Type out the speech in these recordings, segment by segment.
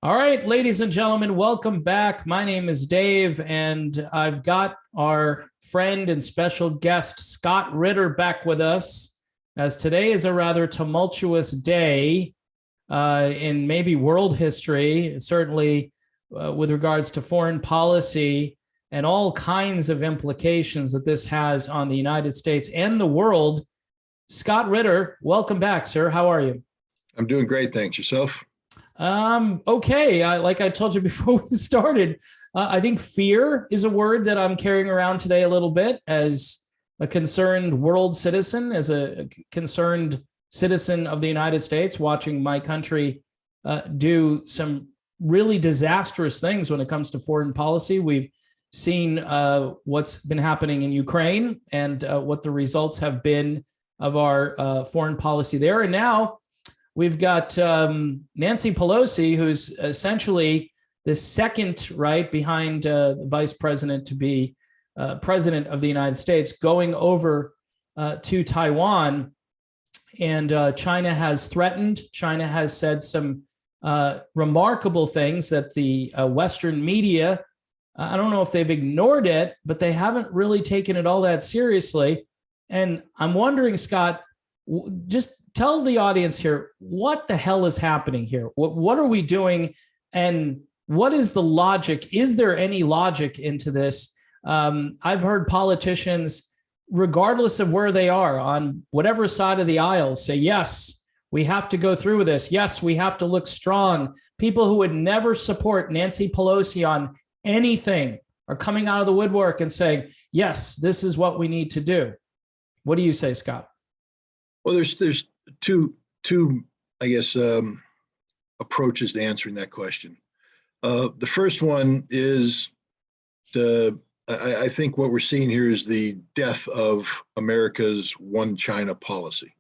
All right, ladies and gentlemen, welcome back. My name is Dave, and I've got our friend and special guest, Scott Ritter, back with us, as today is a rather tumultuous day in maybe world history, certainly with regards to foreign policy and all kinds of implications that this has on the United States and the world. Scott Ritter, welcome back, sir. How are you? I'm doing great. Thanks. Yourself? Okay. Like I told you before we started, I think fear is a word that I'm carrying around today a little bit as a concerned world citizen, as a concerned citizen of the United States, watching my country do some really disastrous things when it comes to foreign policy. We've seen what's been happening in Ukraine and what the results have been of our foreign policy there. And now we've got Nancy Pelosi, who's essentially the second, right, behind the vice president to be president of the United States, going over to Taiwan. And China has threatened. China has said some remarkable things that the Western media, I don't know if they've ignored it, but they haven't really taken it all that seriously. And I'm wondering, Scott, just tell the audience here, what the hell is happening here? What are we doing? And what is the logic? Is there any logic into this? I've heard politicians, regardless of where they are, on whatever side of the aisle, say, yes, we have to go through with this. Yes, we have to look strong. People who would never support Nancy Pelosi on anything are coming out of the woodwork and saying, yes, this is what we need to do. What do you say, Scott? Well, there's two I guess approaches to answering that question. The first one is I think what we're seeing here is the death of America's one China policy.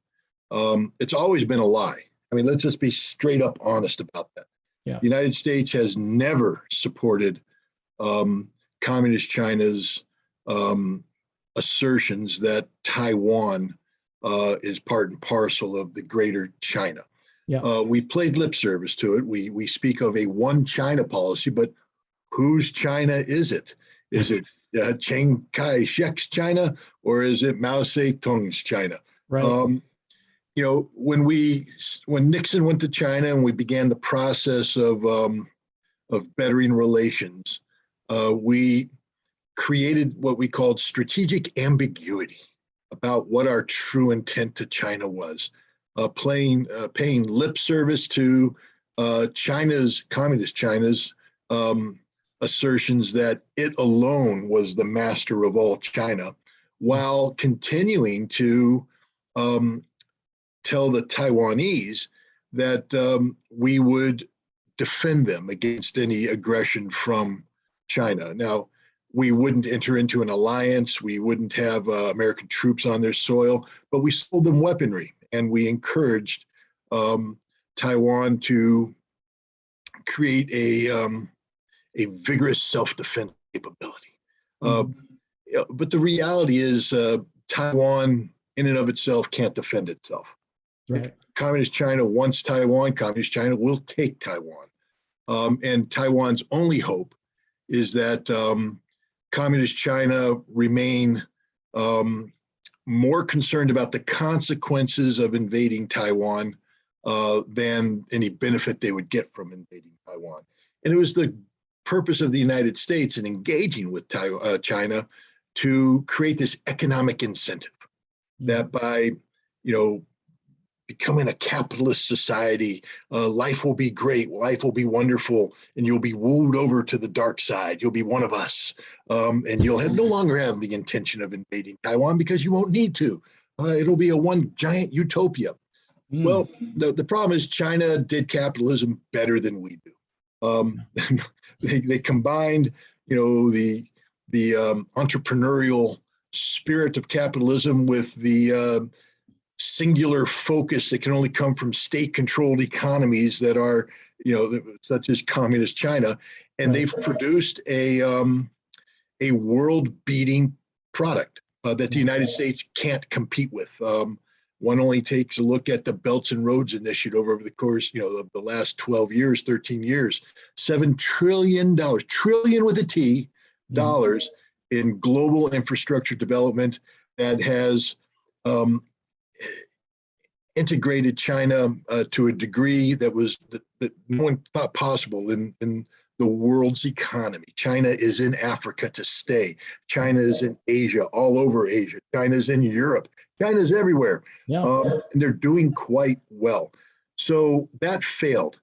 It's always been a lie. I mean, let's just be straight up honest about that. Yeah. The United States has never supported communist China's assertions that Taiwan is part and parcel of the greater China. Yeah. We played lip service to it. We speak of a one China policy, but whose China is it? Is it Chiang Kai-shek's China, or is it Mao Zedong's China? Right. When Nixon went to China and we began the process of bettering relations, we created what we called strategic ambiguity about what our true intent to China was, paying lip service to communist China's assertions that it alone was the master of all China, while continuing to tell the Taiwanese that we would defend them against any aggression from China. Now, we wouldn't enter into an alliance. We wouldn't have American troops on their soil, but we sold them weaponry, and we encouraged Taiwan to create a vigorous self-defense capability. But the reality is Taiwan in and of itself can't defend itself. Right. Communist China wants Taiwan. Communist China will take Taiwan. And Taiwan's only hope is that Communist China remain more concerned about the consequences of invading Taiwan than any benefit they would get from invading Taiwan. And it was the purpose of the United States in engaging with China to create this economic incentive that by, becoming a capitalist society, life will be great, life will be wonderful, and you'll be wooed over to the dark side. You'll be one of us, and you'll no longer have the intention of invading Taiwan because you won't need to. It'll be a one giant utopia. Well, the problem is China did capitalism better than we do. They combined, the entrepreneurial spirit of capitalism with the singular focus that can only come from state-controlled economies that are, such as communist China, and they've produced a world-beating product that the United States can't compete with. One only takes a look at the Belts and Roads Initiative over the course, of the last 12 years, 13 years, $7 trillion, trillion with a T, dollars in global infrastructure development that has integrated China to a degree that no one thought possible in the world's economy. China is in Africa to stay. China is in Asia, all over Asia. China is in Europe. China is everywhere. Yeah. And they're doing quite well. So that failed.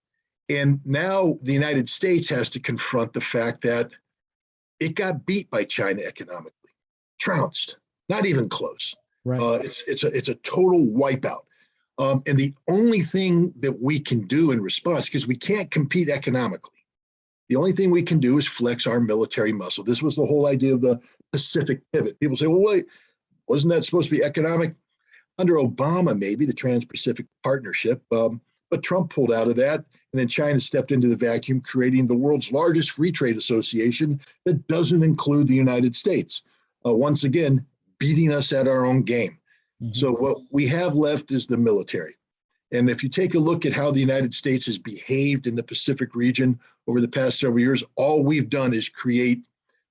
And now the United States has to confront the fact that it got beat by China economically, trounced, not even close. Right. It's a total wipeout. And the only thing that we can do in response, because we can't compete economically, the only thing we can do is flex our military muscle. This was the whole idea of the Pacific pivot. People say, well, wait, wasn't that supposed to be economic? Under Obama, maybe the Trans-Pacific Partnership, but Trump pulled out of that. And then China stepped into the vacuum, creating the world's largest free trade association that doesn't include the United States. Once again, beating us at our own game. So what we have left is the military. And if you take a look at how the United States has behaved in the Pacific region over the past several years, all we've done is create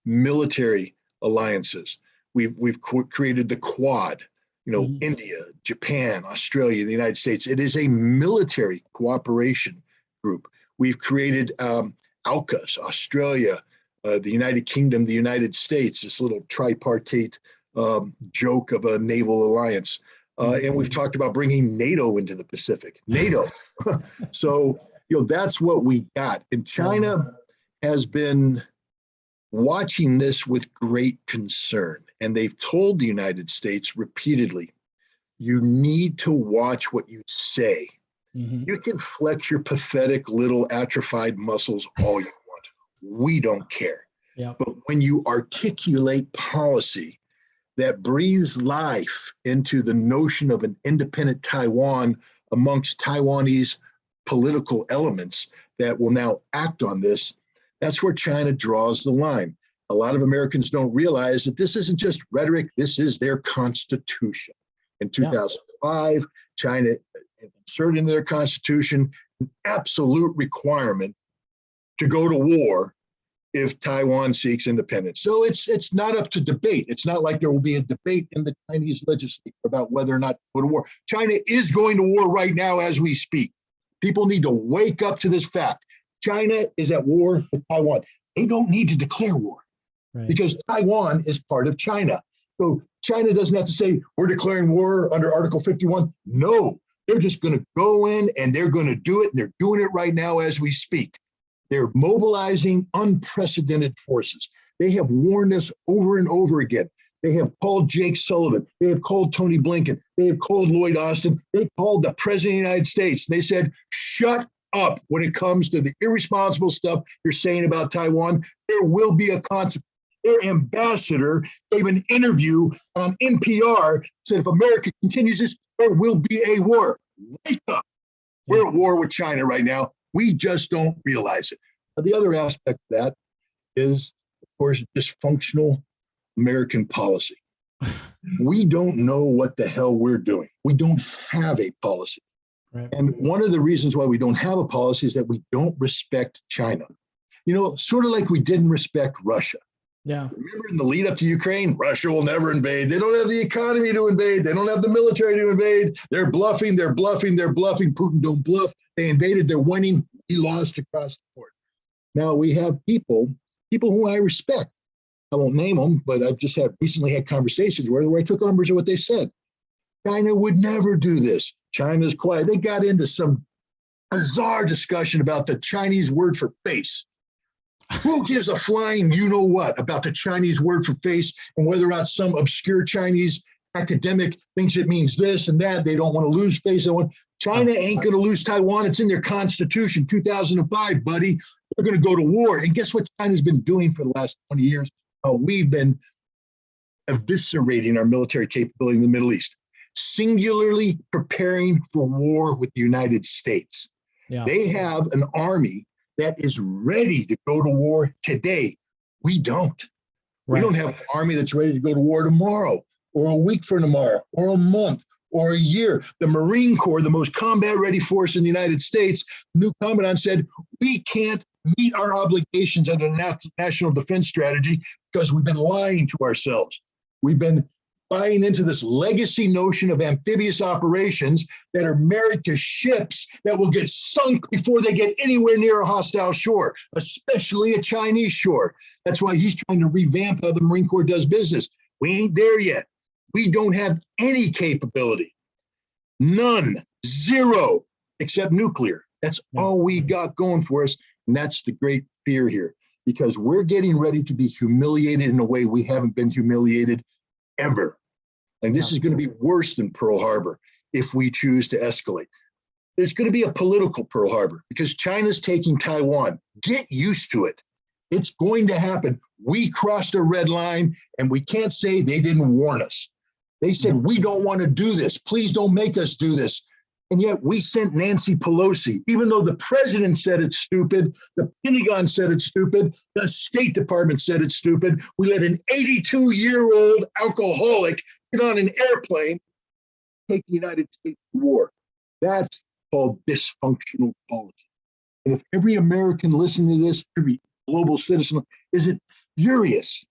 military alliances. We've created the Quad, India, Japan, Australia, the United States. It is a military cooperation group. We've created AUKUS, Australia, the United Kingdom, the United States, this little tripartite joke of a naval alliance. And we've talked about bringing NATO into the Pacific. NATO. So, that's what we got. And China has been watching this with great concern. And they've told the United States repeatedly, you need to watch what you say. You can flex your pathetic little atrophied muscles all you want. We don't care. Yeah. But when you articulate policy that breathes life into the notion of an independent Taiwan amongst Taiwanese political elements that will now act on this, that's where China draws the line. A lot of Americans don't realize that this isn't just rhetoric, this is their constitution. In 2005, China inserted into their constitution an absolute requirement to go to war if Taiwan seeks independence. So it's not up to debate. It's not like there will be a debate in the Chinese legislature about whether or not to go to war. China is going to war right now as we speak. People need to wake up to this fact. China is at war with Taiwan. They don't need to declare war because Taiwan is part of China. So China doesn't have to say, we're declaring war under Article 51. No, they're just going to go in and they're going to do it. And they're doing it right now as we speak. They're mobilizing unprecedented forces. They have warned us over and over again. They have called Jake Sullivan. They have called Tony Blinken. They have called Lloyd Austin. They called the President of the United States. And they said, shut up when it comes to the irresponsible stuff you're saying about Taiwan. There will be a consequence. Their ambassador gave an interview on NPR, said if America continues this, there will be a war. Wake up. We're at war with China right now. We just don't realize it. But the other aspect of that is, of course, dysfunctional American policy. We don't know what the hell we're doing. We don't have a policy. Right. And one of the reasons why we don't have a policy is that we don't respect China. Sort of like we didn't respect Russia. Yeah. Remember in the lead up to Ukraine, Russia will never invade. They don't have the economy to invade. They don't have the military to invade. They're bluffing. Putin don't bluff. They invaded. They're winning. We lost across the board. Now we have people who I respect. I won't name them, but I've just recently had conversations where I took umbrage at what they said. China would never do this. China's quiet. They got into some bizarre discussion about the Chinese word for face. Who gives a flying you-know-what about the Chinese word for face and whether or not some obscure Chinese academic thinks it means this and that? They don't want to lose face. China ain't going to lose Taiwan. It's in their constitution, 2005, buddy. They're going to go to war. And guess what China's been doing for the last 20 years? We've been eviscerating our military capability in the Middle East, singularly preparing for war with the United States. Yeah. They have an army that is ready to go to war today. We don't. Right. We don't have an army that's ready to go to war tomorrow or a week from tomorrow or a month or a year. The Marine Corps, the most combat-ready force in the United States, the new commandant said, we can't meet our obligations under the national defense strategy because we've been lying to ourselves. We've been buying into this legacy notion of amphibious operations that are married to ships that will get sunk before they get anywhere near a hostile shore, especially a Chinese shore. That's why he's trying to revamp how the Marine Corps does business. We ain't there yet. We don't have any capability. None. Zero. Except nuclear. That's all we got going for us. And that's the great fear here, because we're getting ready to be humiliated in a way we haven't been humiliated ever. And this is going to be worse than Pearl Harbor if we choose to escalate. There's going to be a political Pearl Harbor because China's taking Taiwan. Get used to it. It's going to happen. We crossed a red line, and we can't say they didn't warn us. They said, we don't want to do this. Please don't make us do this. And yet we sent Nancy Pelosi, even though the president said it's stupid, the Pentagon said it's stupid, the State Department said it's stupid. We let an 82-year-old alcoholic get on an airplane, take the United States to war. That's called dysfunctional policy. And if every American listening to this, every global citizen isn't furious,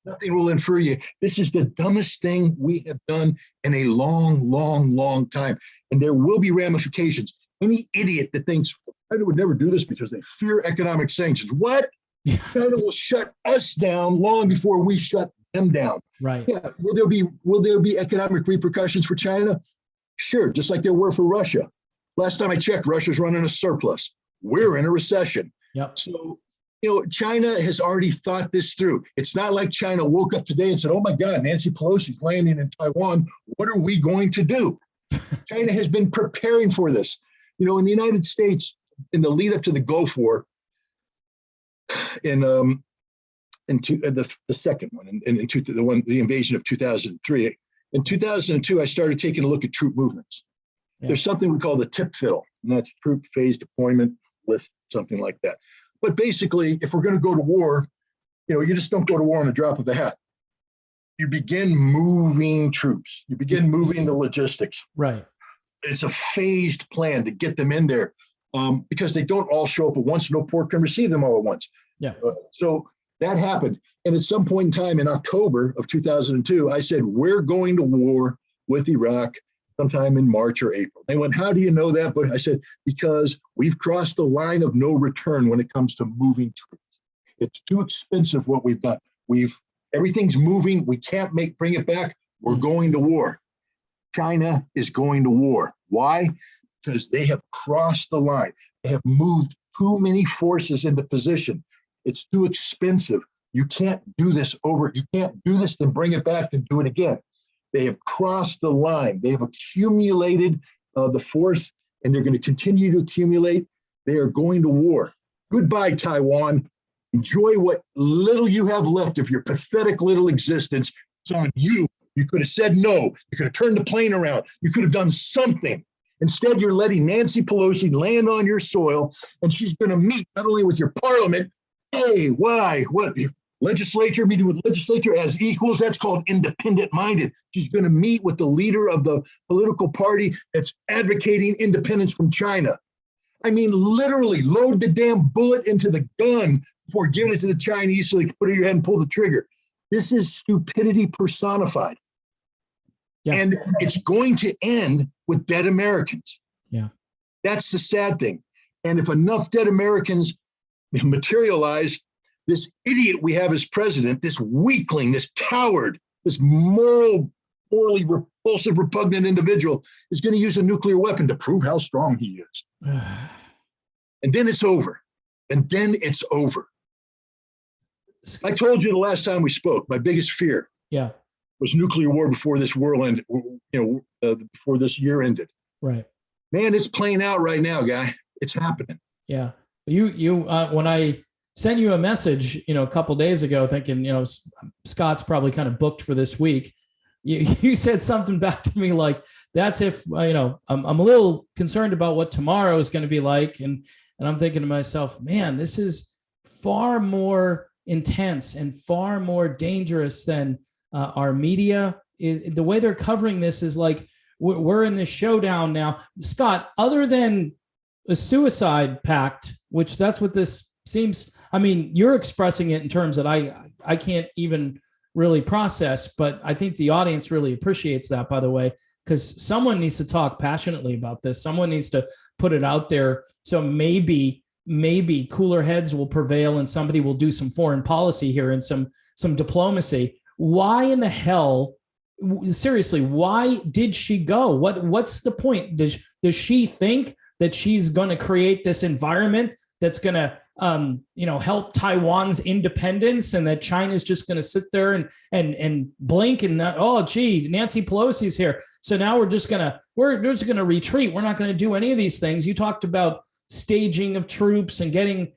nothing will infer you. This is the dumbest thing we have done in a long, long, long time. And there will be ramifications. Any idiot that thinks China would never do this because they fear economic sanctions. What? China will shut us down long before we shut them down. Right. Yeah. Will there be economic repercussions for China? Sure, just like there were for Russia. Last time I checked, Russia's running a surplus. We're in a recession. Yep. So, China has already thought this through. It's not like China woke up today and said, oh my God, Nancy Pelosi's landing in Taiwan. What are we going to do? China has been preparing for this. In the United States, in the lead up to the Gulf War, the second one, the invasion of 2003. In 2002, I started taking a look at troop movements. Yeah. There's something we call the tip fiddle, and that's troop phase deployment list, something like that. But basically, if we're going to go to war, you just don't go to war on the drop of a hat. You begin moving troops. You begin moving the logistics. Right. It's a phased plan to get them in there because they don't all show up at once. No port can receive them all at once. Yeah. So that happened. And at some point in time in October of 2002, I said, we're going to war with Iraq sometime in March or April. They went, how do you know that? But I said, because we've crossed the line of no return when it comes to moving troops. It's too expensive what we've done. Everything's moving. We can't bring it back. We're going to war. China is going to war. Why? Because they have crossed the line. They have moved too many forces into position. It's too expensive. You can't do this You can't do this, then bring it back and do it again. They have crossed the line. They have accumulated the force, and they're going to continue to accumulate. They are going to war. Goodbye, Taiwan. Enjoy what little you have left of your pathetic little existence. It's on you. You could have said no. You could have turned the plane around. You could have done something. Instead, you're letting Nancy Pelosi land on your soil, and she's going to meet not only with your parliament. Hey, why? What? Legislature, meeting with legislature as equals, that's called independent-minded. She's going to meet with the leader of the political party that's advocating independence from China. I mean, literally load the damn bullet into the gun before giving it to the Chinese so they can put it in your head and pull the trigger. This is stupidity personified. Yeah. And it's going to end with dead Americans. Yeah. That's the sad thing. And if enough dead Americans materialize, this idiot we have as president, this weakling, this coward, this morally repulsive, repugnant individual is going to use a nuclear weapon to prove how strong he is. And then it's over. And then it's over. I told you the last time we spoke, my biggest fear was nuclear war before this world ended, before this year ended. Right. Man, it's playing out right now, guy. It's happening. Yeah. When I sent you a message, a couple of days ago, thinking, Scott's probably kind of booked for this week. You said something back to me like, that's if, I'm a little concerned about what tomorrow is going to be like. And I'm thinking to myself, man, this is far more intense and far more dangerous than our media. The way they're covering this is like we're in this showdown now. Scott, other than a suicide pact, which that's what this seems, I mean, you're expressing it in terms that I can't even really process, but I think the audience really appreciates that, by the way, because someone needs to talk passionately about this. Someone needs to put it out there. So maybe cooler heads will prevail and somebody will do some foreign policy here and some diplomacy. Why in the hell, seriously, why did she go? What's the point? Does she think that she's going to create this environment that's going to help Taiwan's independence, and that China's just going to sit there and blink and oh gee, Nancy Pelosi's here, so now we're just going to retreat. We're not going to do any of these things. You talked about staging of troops and getting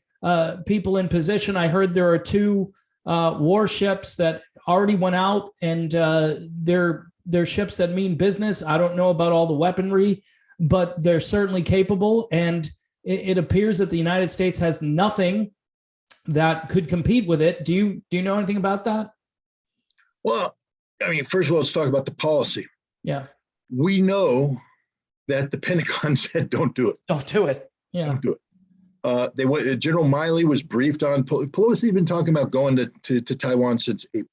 people in position. I heard there are 2 warships that already went out, and they're ships that mean business. I don't know about all the weaponry, but they're certainly capable, and it appears that the United States has nothing that could compete with it. Do you know anything about that? Well, I mean, first of all, let's talk about the policy. Yeah. We know that the Pentagon said, don't do it. Don't do it. Yeah. Don't do it. General Miley was briefed on, Pelosi had been talking about going to Taiwan since April.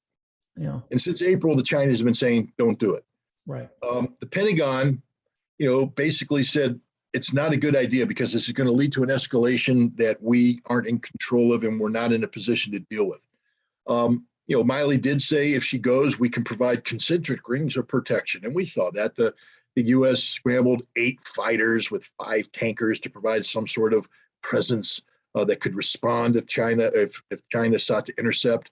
Yeah. And since April, the Chinese have been saying, don't do it. Right. The Pentagon, basically said, it's not a good idea because this is going to lead to an escalation that we aren't in control of and we're not in a position to deal with. Miley did say if she goes, we can provide concentric rings of protection. And we saw that. The U.S. scrambled 8 fighters with 5 tankers to provide some sort of presence that could respond if China sought to intercept.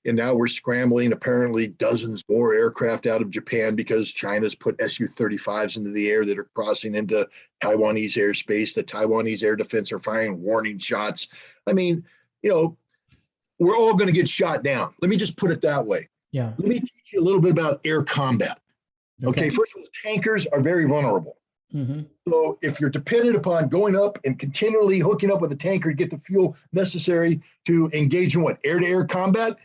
And now we're scrambling apparently dozens more aircraft out of Japan because China's put Su-35s into the air that are crossing into Taiwanese airspace. The Taiwanese air defense are firing warning shots. I mean, we're all going to get shot down. Let me just put it that way. Yeah. Let me teach you a little bit about air combat. Okay. First of all, tankers are very vulnerable. Mm-hmm. So if you're dependent upon going up and continually hooking up with a tanker to get the fuel necessary to engage in air-to-air combat,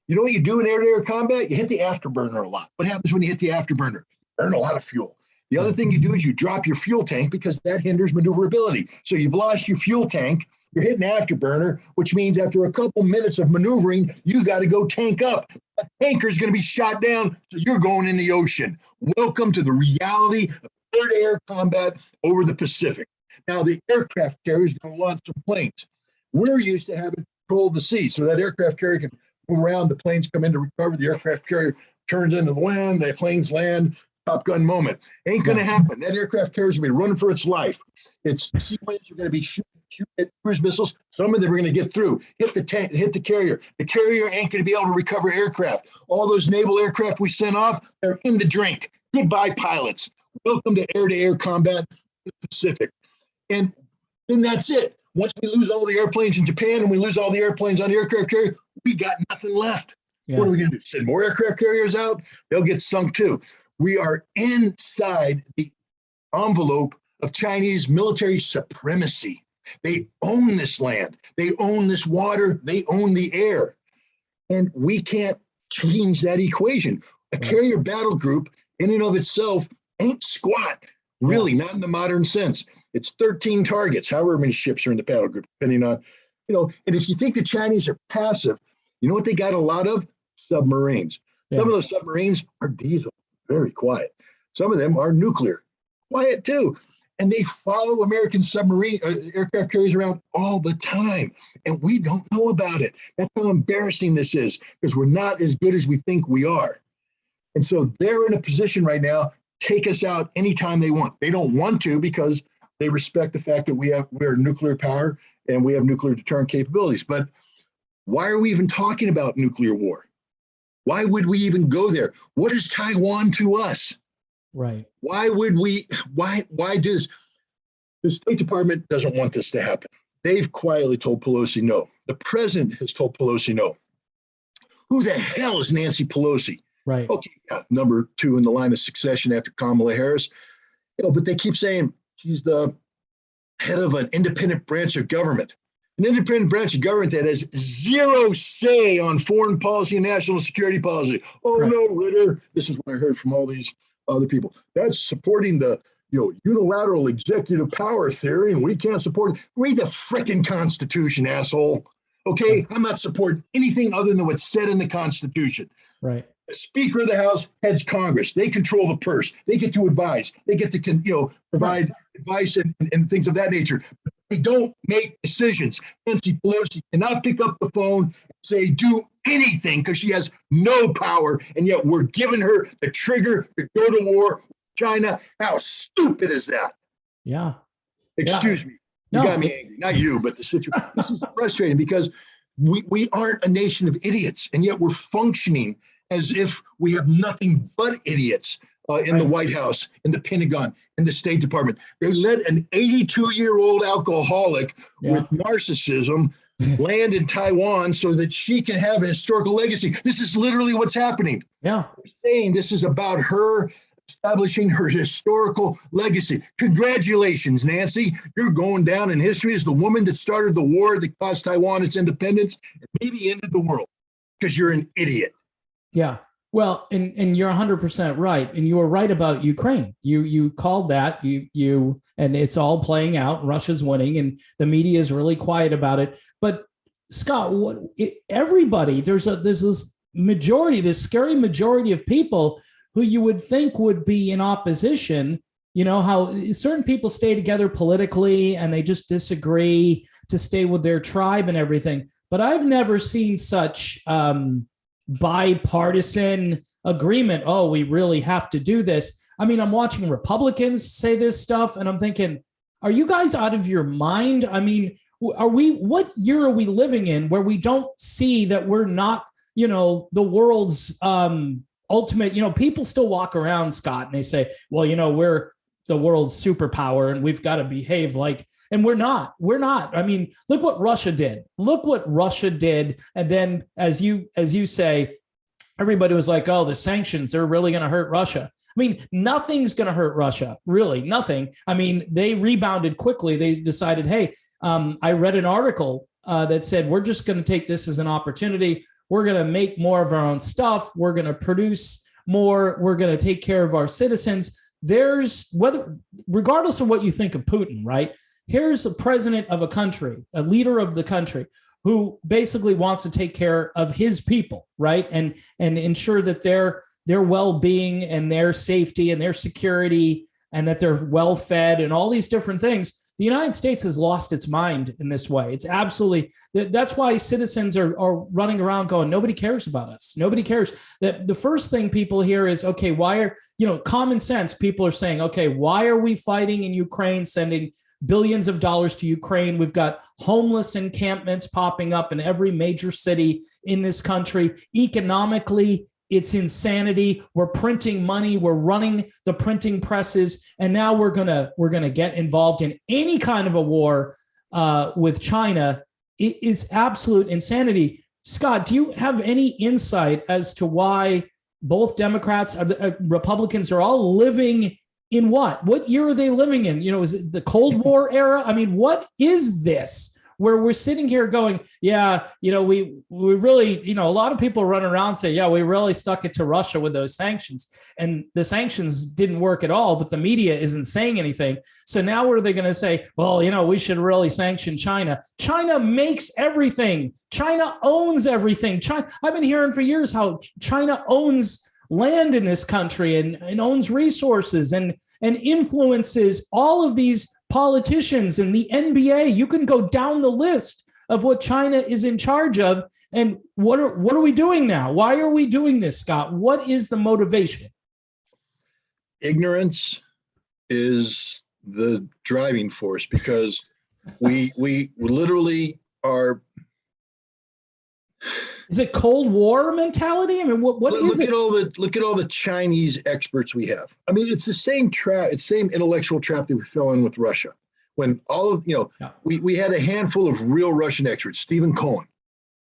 you know what you do in air-to-air combat? You hit the afterburner a lot. What happens when you hit the afterburner? Burn a lot of fuel. The other thing you do is you drop your fuel tank because that hinders maneuverability. So you've lost your fuel tank, you're hitting afterburner, which means after a couple minutes of maneuvering, you got to go tank up. A tanker is going to be shot down, so you're going in the ocean. Welcome to the reality of air-to-air combat over the Pacific. Now, the aircraft carrier is going to launch some planes. We're used to having control of the sea, so that aircraft carrier can move around, the planes come in to recover, the aircraft carrier turns into the wind, the planes land, Top Gun moment. Ain't going to happen. That aircraft carrier is going to be running for its life. Its seaplanes are going to be shooting at cruise missiles. Some of them are going to get through, hit the tank, hit the carrier. The carrier ain't going to be able to recover aircraft. All those naval aircraft we sent off, they're in the drink. Goodbye, pilots. Welcome to air-to-air combat in the Pacific. And then that's it. Once we lose all the airplanes in Japan and we lose all the airplanes on the aircraft carrier, we got nothing left. Yeah. What are we going to do? Send more aircraft carriers out? They'll get sunk too. We are inside the envelope of Chinese military supremacy. They own this land. They own this water. They own the air. And we can't change that equation. A carrier battle group in and of itself ain't squat, really, not in the modern sense. It's 13 targets, however many ships are in the battle group, depending on, and if you think the Chinese are passive, you know what they got a lot of? Submarines. Yeah. Some of those submarines are diesel, very quiet. Some of them are nuclear, quiet too. And they follow American submarine aircraft carriers around all the time. And we don't know about it. That's how embarrassing this is, because we're not as good as we think we are. And so they're in a position right now, take us out anytime they want. They don't want to because they respect the fact that we're nuclear power and we have nuclear deterrent capabilities. But why are we even talking about nuclear war? Why would we even go there? What is Taiwan to us? Right. Why would we, why do this? The State Department doesn't want this to happen. They've quietly told Pelosi no. The president has told Pelosi no. Who the hell is Nancy Pelosi? Right. Okay, yeah, number 2 in the line of succession after Kamala Harris. But they keep saying she's the head of an independent branch of government. An independent branch of government that has zero say on foreign policy and national security policy. Oh, no, Ritter. This is what I heard from all these other people. That's supporting the unilateral executive power theory, and we can't support it. Read the frickin' Constitution, asshole. Okay, I'm not supporting anything other than what's said in the Constitution. Right. The Speaker of the House heads Congress. They control the purse. They get to advise. They get to provide advice and things of that nature. But they don't make decisions. Nancy Pelosi cannot pick up the phone and say do anything because she has no power, and yet we're giving her the trigger to go to war with China. How stupid is that? Yeah. Excuse me. You got me angry. Not you, but the situation. This is frustrating because we aren't a nation of idiots, and yet we're functioning as if we have nothing but idiots in the White House, in the Pentagon, in the State Department. They let an 82-year-old alcoholic with narcissism land in Taiwan so that she can have a historical legacy. This is literally what's happening. Yeah. We're saying this is about her establishing her historical legacy. Congratulations, Nancy. You're going down in history as the woman that started the war that cost Taiwan its independence and maybe ended the world because you're an idiot. Yeah. Well, and you're 100% right. And you were right about Ukraine. You called that, and it's all playing out. Russia's winning and the media is really quiet about it. But Scott, everybody, there's this majority, this scary majority of people who you would think would be in opposition. You know, how certain people stay together politically and they just disagree to stay with their tribe and everything. But I've never seen such bipartisan agreement. Oh, we really have to do this. I mean, I'm watching Republicans say this stuff and I'm thinking, are you guys out of your mind? I mean, what year are we living in where we don't see that we're not, the world's ultimate, people still walk around, Scott, and they say, well, we're the world's superpower and we've got to behave like, and we're not. I mean, look what Russia did. And then as you say, everybody was like, oh, the sanctions, they're really going to hurt Russia. I mean, nothing's going to hurt Russia, really, nothing. I mean, they rebounded quickly. They decided, hey, I read an article that said, we're just going to take this as an opportunity. We're going to make more of our own stuff. We're going to produce more. We're going to take care of our citizens. Regardless of what you think of Putin, right? Here's a president of a country, a leader of the country, who basically wants to take care of his people, right? And ensure that their well-being and their safety and their security and that they're well-fed and all these different things. The United States has lost its mind in this way. It's absolutely, that's why citizens are running around going, nobody cares about us. Nobody cares. The first thing people hear is, okay, why are, common sense, people are saying, okay, why are we fighting in Ukraine, sending billions of dollars to Ukraine? We've got homeless encampments popping up in every major city in this country. Economically, it's insanity. We're printing money. We're running the printing presses, and now we're gonna get involved in any kind of a war with China. It is absolute insanity. Scott, do you have any insight as to why both Democrats, Republicans are all living in what year are they living in? Is it the Cold War era? I mean, what is this? Where we're sitting here going, yeah, we really, a lot of people run around and say, yeah, we really stuck it to Russia with those sanctions. And the sanctions didn't work at all, but the media isn't saying anything. So now what are they going to say? Well, we should really sanction China. China makes everything. China owns everything. I've been hearing for years how China owns land in this country and owns resources and influences all of these politicians and the NBA. You can go down the list of what China is in charge of. And what are we doing now? Why are we doing this, Scott? What is the motivation? Ignorance is the driving force because we literally are. Is it Cold War mentality? I mean, what is it? Look at all the Chinese experts we have. I mean, it's the same trap, it's the same intellectual trap that we fell in with Russia. When all of we had a handful of real Russian experts, Stephen Cohen.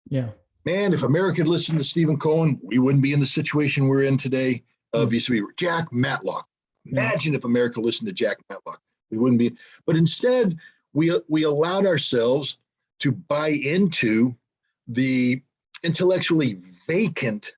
Yeah. Man, if America had listened to Stephen Cohen, we wouldn't be in the situation we're in today. Obviously, Jack Matlock. Imagine if America listened to Jack Matlock, we wouldn't be. But instead, we allowed ourselves to buy into the intellectually vacant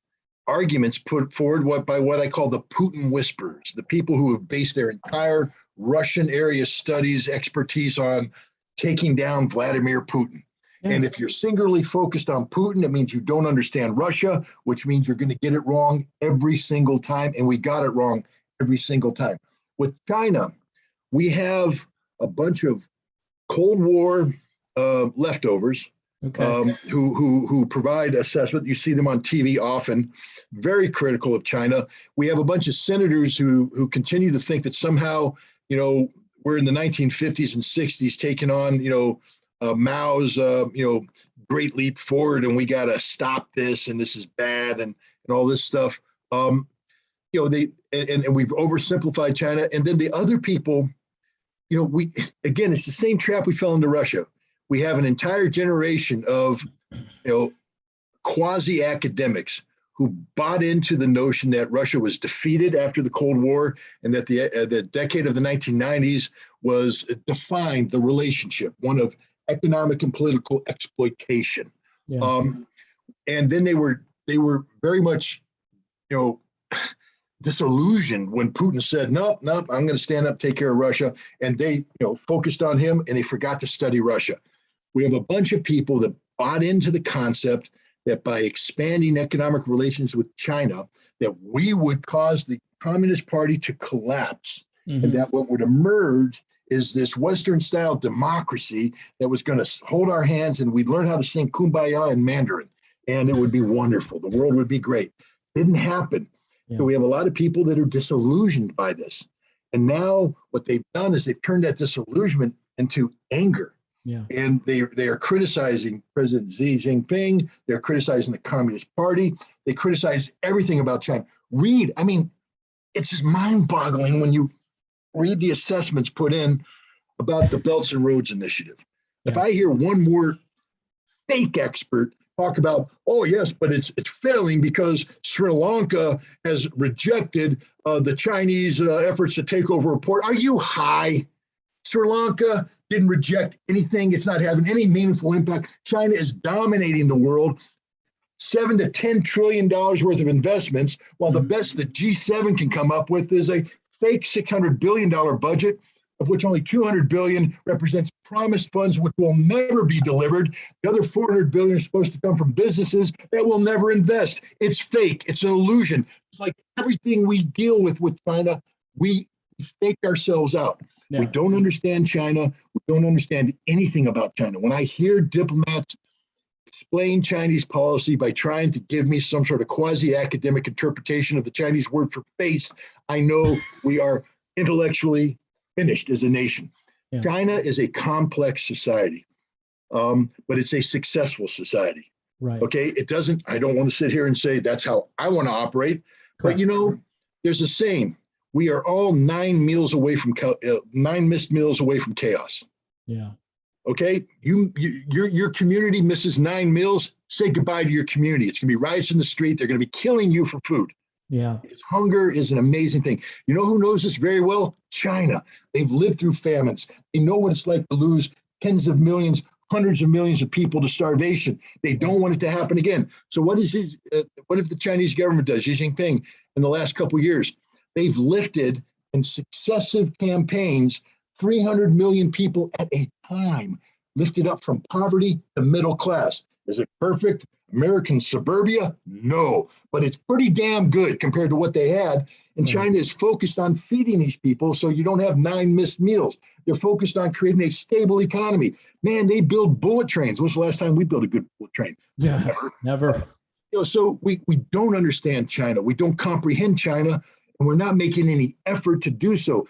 arguments put forward by what I call the Putin whisperers, the people who have based their entire Russian area studies expertise on taking down Vladimir Putin. Yeah. And if you're singularly focused on Putin, it means you don't understand Russia, which means you're going to get it wrong every single time. And we got it wrong every single time. With China, we have a bunch of Cold War leftovers. Okay. Who provide assessment. You see them on TV often, very critical of China. We have a bunch of senators who continue to think that somehow, we're in the 1950s and 60s taking on, Mao's, great leap forward, and we got to stop this, and this is bad, and all this stuff. And we've oversimplified China, and then the other people, it's the same trap we fell into Russia. We have an entire generation of, quasi-academics who bought into the notion that Russia was defeated after the Cold War and that the decade of the 1990s was defined the relationship, one of economic and political exploitation. Yeah. And then they were very much, disillusioned when Putin said, nope, I'm going to stand up, take care of Russia. And they, focused on him and they forgot to study Russia. We have a bunch of people that bought into the concept that by expanding economic relations with China, that we would cause the Communist Party to collapse. Mm-hmm. And that what would emerge is this Western-style democracy that was going to hold our hands and we'd learn how to sing Kumbaya in Mandarin. And it would be wonderful. The world would be great. Didn't happen. Yeah. So we have a lot of people that are disillusioned by this. And now what they've done is they've turned that disillusionment into anger. Yeah. And they are criticizing President Xi Jinping. They're criticizing the Communist Party. They criticize everything about China. It's just mind-boggling when you read the assessments put in about the Belts and Roads Initiative. Yeah. If I hear one more fake expert talk about, oh yes, but it's failing because Sri Lanka has rejected the Chinese efforts to take over a port. Are you high? Sri Lanka didn't reject anything. It's not having any meaningful impact. China is dominating the world. $7 to $10 trillion worth of investments, while the best the G7 can come up with is a fake $600 billion budget, of which only $200 billion represents promised funds which will never be delivered. The other $400 billion is supposed to come from businesses that will never invest. It's fake. It's an illusion. It's like everything we deal with China, we fake ourselves out. Yeah. We don't understand China. We don't understand anything about China. When I hear diplomats explain Chinese policy by trying to give me some sort of quasi-academic interpretation of the Chinese word for face, I know we are intellectually finished as a nation. Yeah. China is a complex society, but it's a successful society. Right. Okay. I don't want to sit here and say that's how I want to operate. Correct. But there's a saying, we are all 9 missed meals away from chaos. Yeah. Okay. Your community misses 9 meals. Say goodbye to your community. It's going to be riots in the street. They're going to be killing you for food. Yeah. Hunger is an amazing thing. You know who knows this very well? China. They've lived through famines. They know what it's like to lose tens of millions, hundreds of millions of people to starvation. They don't want it to happen again. So what if the Chinese government does, Xi Jinping, in the last couple of years? They've lifted in successive campaigns 300 million people at a time, lifted up from poverty to middle class. Is it perfect? American suburbia? No, but it's pretty damn good compared to what they had. And China is focused on feeding these people so you don't have 9 missed meals. They're focused on creating a stable economy. Man, they build bullet trains. When's the last time we built a good bullet train? Yeah, never. So we don't understand China. We don't comprehend China, and we're not making any effort to do so.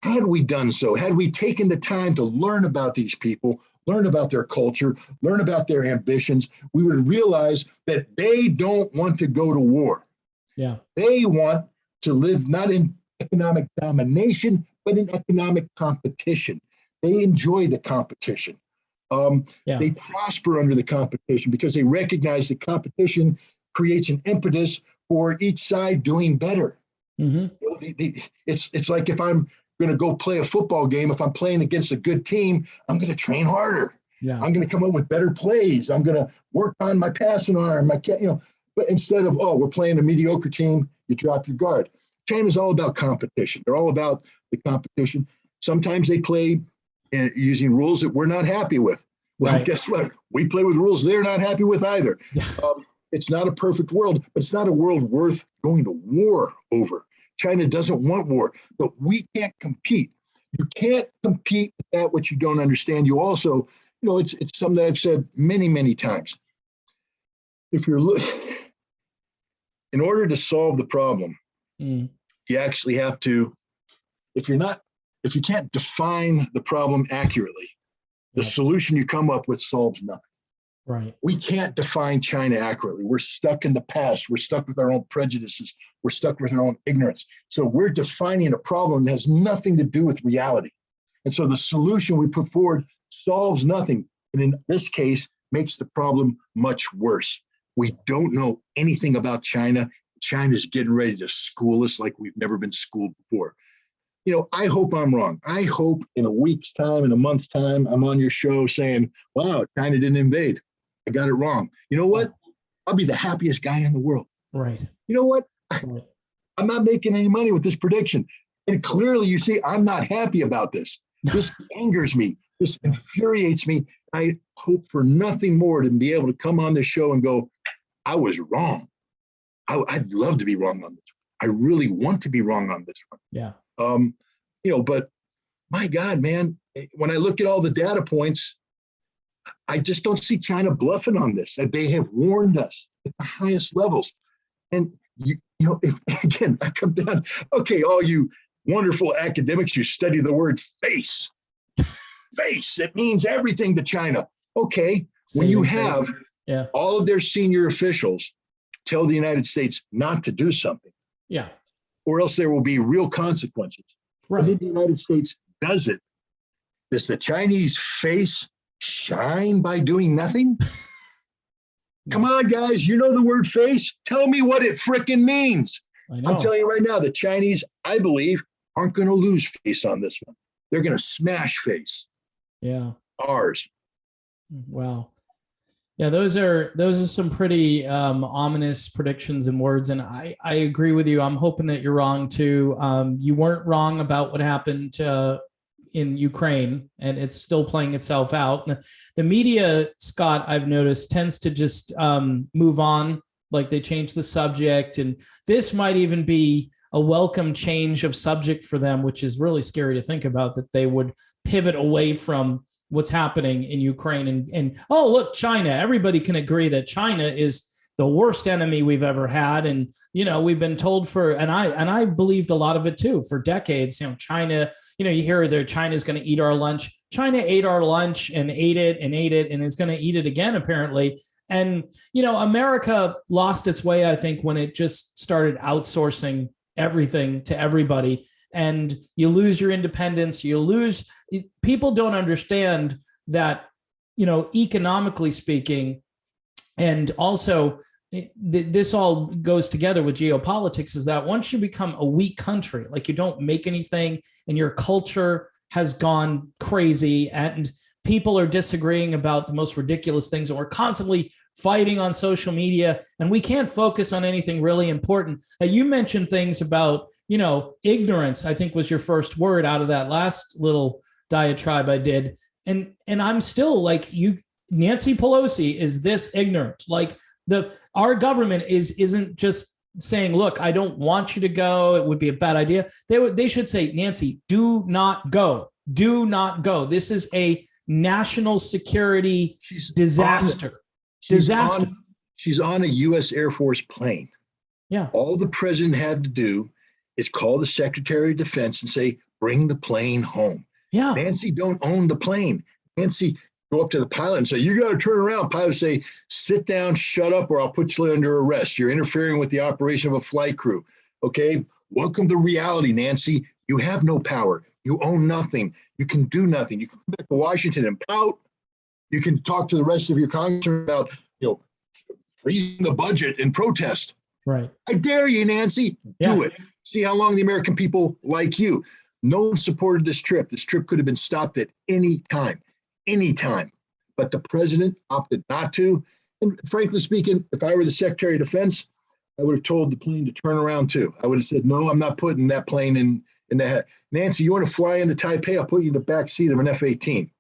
Had we done so, had we taken the time to learn about these people, learn about their culture, learn about their ambitions, we would realize that they don't want to go to war. Yeah. They want to live not in economic domination, but in economic competition. They enjoy the competition. They prosper under the competition because they recognize that competition creates an impetus for each side doing better. Mm-hmm. It's like if I'm going to go play a football game, if I'm playing against a good team, I'm going to train harder. Yeah. I'm going to come up with better plays. I'm going to work on my passing arm, but But instead of, oh, we're playing a mediocre team, you drop your guard. China's all about competition. They're all about the competition. Sometimes they play using rules that we're not happy with. Well, Right. guess what? We play with rules they're not happy with either. Yeah. It's not a perfect world, but it's not a world worth going to war over. China doesn't want war, but we can't compete. You can't compete with that which you don't understand. You also, it's something that I've said many, many times. If you're in order to solve the problem, you actually have to, if you can't define the problem accurately, the solution you come up with solves nothing. Right. We can't define China accurately. We're stuck in the past. We're stuck with our own prejudices. We're stuck with our own ignorance. So we're defining a problem that has nothing to do with reality. And so the solution we put forward solves nothing. And in this case, makes the problem much worse. We don't know anything about China. China's getting ready to school us like we've never been schooled before. I hope I'm wrong. I hope in a week's time, in a month's time, I'm on your show saying, wow, China didn't invade. I got it wrong. You know what? I'll be the happiest guy in the world. Right. You know what? Right. I'm not making any money with this prediction. And clearly you see, I'm not happy about this. This angers me. This infuriates me. I hope for nothing more than be able to come on this show and go, I was wrong. I'd love to be wrong on this. I really want to be wrong on this one. Yeah. But my God, man, when I look at all the data points, I just don't see China bluffing on this. They have warned us at the highest levels. And, if again, I come down, okay, all you wonderful academics, you study the word face. Face, it means everything to China. Okay, when you have all of their senior officials tell the United States not to do something, or else there will be real consequences. Right. And then the United States does it. Does the Chinese face shine by doing nothing? Come on, guys, you know the word face? Tell me what it frickin' means. I'm telling you right now, the Chinese, I believe, aren't going to lose face on this one. They're going to smash face. Yeah. Ours. Wow. Yeah, those are some pretty ominous predictions and words, and I agree with you. I'm hoping that you're wrong too. You weren't wrong about what happened in Ukraine, and it's still playing itself out. The media, Scott, I've noticed, tends to just move on, like they change the subject, and this might even be a welcome change of subject for them, which is really scary to think about, that they would pivot away from what's happening in Ukraine and oh, look, China. Everybody can agree that China is the worst enemy we've ever had. And, we've been told and I believed a lot of it too, for decades, China, you hear China's going to eat our lunch. China ate our lunch and ate it and is going to eat it again, apparently. And, America lost its way, I think, when it just started outsourcing everything to everybody. And you lose your independence, people don't understand that, economically speaking, and also this all goes together with geopolitics, is that once you become a weak country, like you don't make anything and your culture has gone crazy and people are disagreeing about the most ridiculous things and we're constantly fighting on social media and we can't focus on anything really important. You mentioned things about, ignorance, I think was your first word out of that last little diatribe I did. And I'm still like, Nancy Pelosi is this ignorant. Like our government isn't just saying, look, I don't want you to go. It would be a bad idea. They should say, Nancy, do not go. Do not go. This is a national security disaster. She's on a U.S. Air Force plane. Yeah. All the president had to do is call the Secretary of Defense and say, bring the plane home. Yeah. Nancy don't own the plane. Nancy go up to the pilot and say, you got to turn around. Pilot say, sit down, shut up, or I'll put you under arrest. You're interfering with the operation of a flight crew. Okay. Welcome to reality, Nancy. You have no power. You own nothing. You can do nothing. You can come back to Washington and pout. You can talk to the rest of your Congress about, freezing the budget and protest. Right. I dare you, Nancy. Do it. See how long the American people like you. No one supported this trip. This trip could have been stopped at any time. But the president opted not to. And frankly speaking, if I were the Secretary of Defense, I would have told the plane to turn around too. I would have said, no, I'm not putting that plane in the head. Nancy, you want to fly into Taipei? I'll put you in the back seat of an F-18.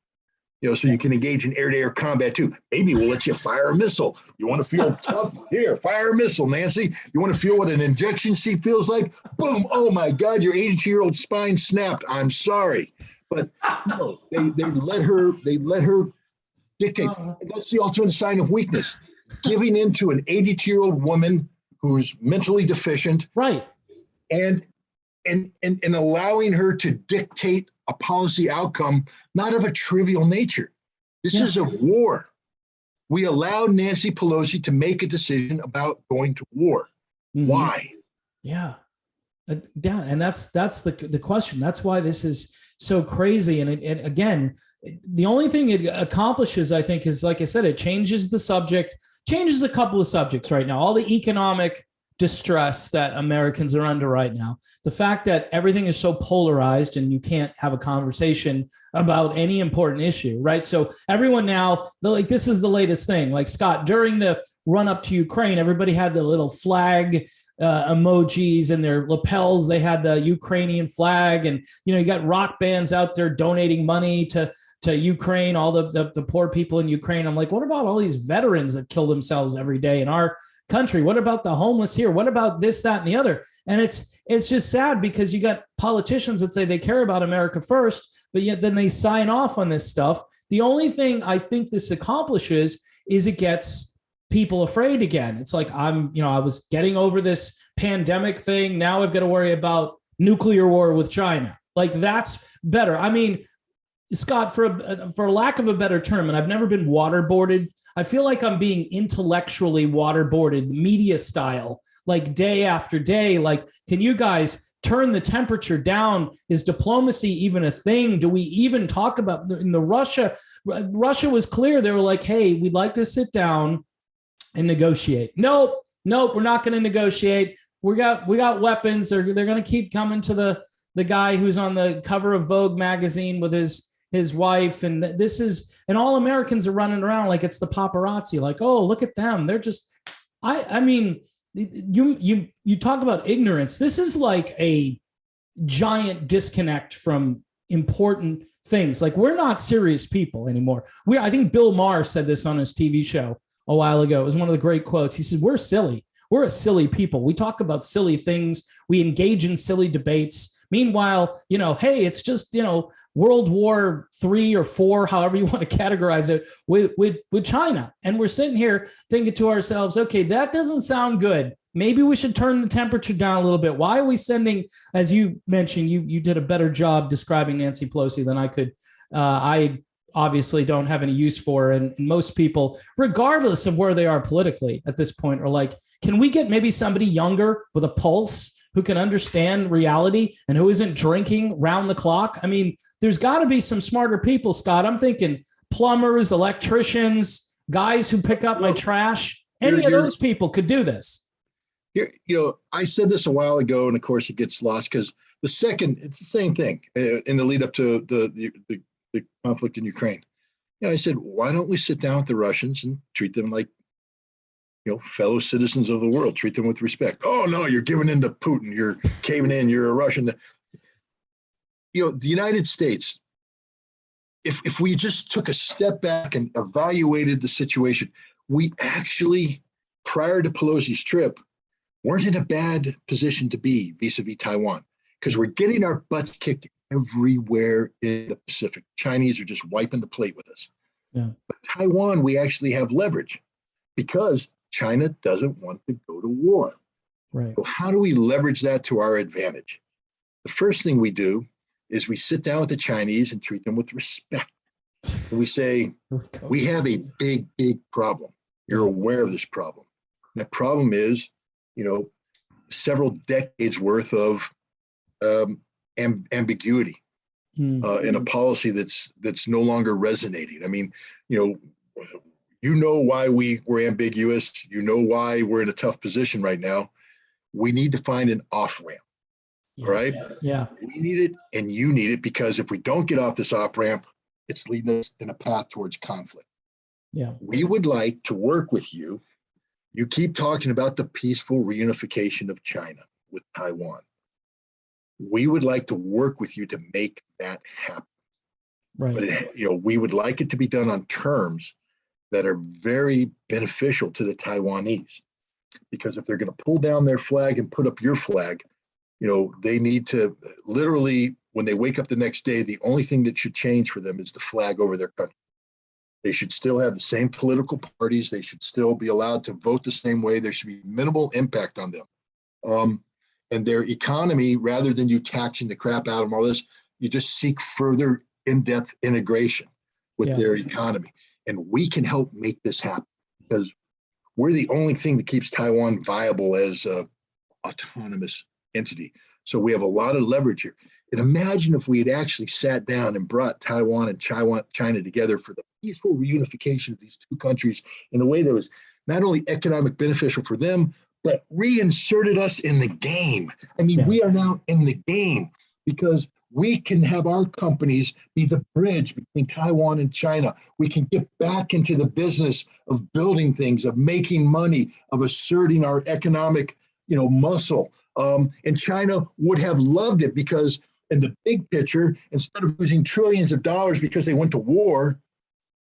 So you can engage in air-to-air combat too. Maybe we'll let you fire a missile. You want to feel tough? Here, fire a missile, Nancy. You want to feel what an injection seat feels like? Boom! Oh my God, your 82-year-old spine snapped. I'm sorry, but no, they let her dictate. And that's the ultimate sign of weakness: giving in to an 82-year-old woman who's mentally deficient, right, and allowing her to dictate a policy outcome, not of a trivial nature. This is a war. We allowed Nancy Pelosi to make a decision about going to war. Why? Yeah. Yeah. And that's the question. That's why this is so crazy. And again, the only thing it accomplishes, I think, is, like I said, it changes the subject, changes a couple of subjects right now. All the economic distress that Americans are under right now, the fact that everything is so polarized and you can't have a conversation about any important issue, right? So everyone now, like, this is the latest thing. Like, Scott, during the run up to Ukraine, everybody had the little flag emojis in their lapels. They had the Ukrainian flag, and you got rock bands out there donating money to Ukraine, all the poor people in Ukraine. I'm like, what about all these veterans that kill themselves every day in our country? What about the homeless here? What about this, that, and the other? And it's just sad, because you got politicians that say they care about America first, but yet then they sign off on this stuff. The only thing I think this accomplishes is it gets people afraid again. It's like, I was getting over this pandemic thing. Now I've got to worry about nuclear war with China. Like, that's better. I mean, Scott, for lack of a better term, and I've never been waterboarded, I feel like I'm being intellectually waterboarded, media style, like day after day. Like, can you guys turn the temperature down? Is diplomacy even a thing? Do we even talk about in the Russia was clear. They were like, hey, we'd like to sit down and negotiate. Nope, we're not going to negotiate. We got weapons. They're going to keep coming to the guy who's on the cover of Vogue magazine with his wife, and and all Americans are running around like it's the paparazzi, like, oh, look at them. They're just, I mean, you talk about ignorance. This is like a giant disconnect from important things. Like, we're not serious people anymore. I think Bill Maher said this on his TV show a while ago. It was one of the great quotes. He said, we're silly. We're a silly people. We talk about silly things. We engage in silly debates. Meanwhile, hey, it's just, World War III or IV, however you want to categorize it, with China. And we're sitting here thinking to ourselves, okay, that doesn't sound good. Maybe we should turn the temperature down a little bit. Why are we sending, as you mentioned, you did a better job describing Nancy Pelosi than I could. I obviously don't have any use for her. And most people, regardless of where they are politically at this point, are like, can we get maybe somebody younger with a pulse who can understand reality and who isn't drinking round the clock? I mean, there's got to be some smarter people, Scott. I'm thinking plumbers, electricians, guys who pick up my trash. Any of those people could do this. Here, I said this a while ago, and of course it gets lost because it's the same thing in the lead up to the conflict in Ukraine. I said, why don't we sit down with the Russians and treat them like, fellow citizens of the world, treat them with respect. Oh no, you're giving in to Putin. You're caving in. You're a Russian. The United States, if we just took a step back and evaluated the situation, we actually, prior to Pelosi's trip, weren't in a bad position to be vis-a-vis Taiwan, because we're getting our butts kicked everywhere in the Pacific. Chinese are just wiping the plate with us. Yeah. But Taiwan, we actually have leverage because China doesn't want to go to war. Right. So how do we leverage that to our advantage? The first thing we do is we sit down with the Chinese and treat them with respect. And we say, we have a big, big problem. You're aware of this problem. That problem is, several decades worth of ambiguity in a policy that's no longer resonating. I mean, why we're ambiguous. Why we're in a tough position right now. We need to find an off-ramp, right? Yeah. We need it and you need it, because if we don't get off this off-ramp, it's leading us in a path towards conflict. Yeah. We would like to work with you. You keep talking about the peaceful reunification of China with Taiwan. We would like to work with you to make that happen. Right. But we would like it to be done on terms that are very beneficial to the Taiwanese. Because if they're going to pull down their flag and put up your flag, they need to literally, when they wake up the next day, the only thing that should change for them is the flag over their country. They should still have the same political parties. They should still be allowed to vote the same way. There should be minimal impact on them. And their economy, rather than you taxing the crap out of them, all this, you just seek further in-depth integration with their economy. And we can help make this happen because we're the only thing that keeps Taiwan viable as an autonomous entity. So we have a lot of leverage here. And imagine if we had actually sat down and brought Taiwan and China together for the peaceful reunification of these two countries in a way that was not only economic beneficial for them, but reinserted us in the game. I mean, we are now in the game because we can have our companies be the bridge between Taiwan and China. We can get back into the business of building things, of making money, of asserting our economic, muscle. And China would have loved it because in the big picture, instead of losing trillions of dollars because they went to war,